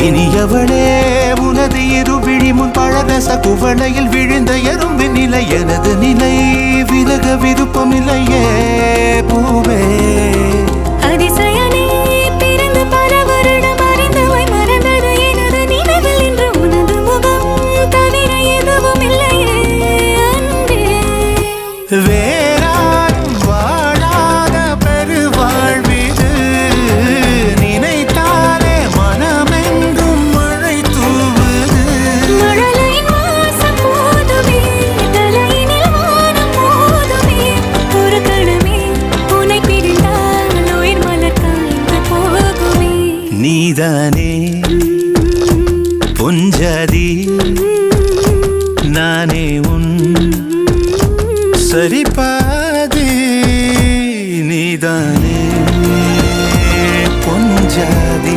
இனியவளே உனது இருவிழி முன் பழதச குவளையில் விழுந்த எறும்பின் நிலை எனது நிலை விலக விருப்பமில்லையே பூவே வேறாரும் வாழாத பெருவாழ்விது நினைத்தாலே மனமெங்கும் மழை தூவுது நீதானே பொஞ்சாதி நானே உன் சரிபாதி நீதானே பொஞ்சாதி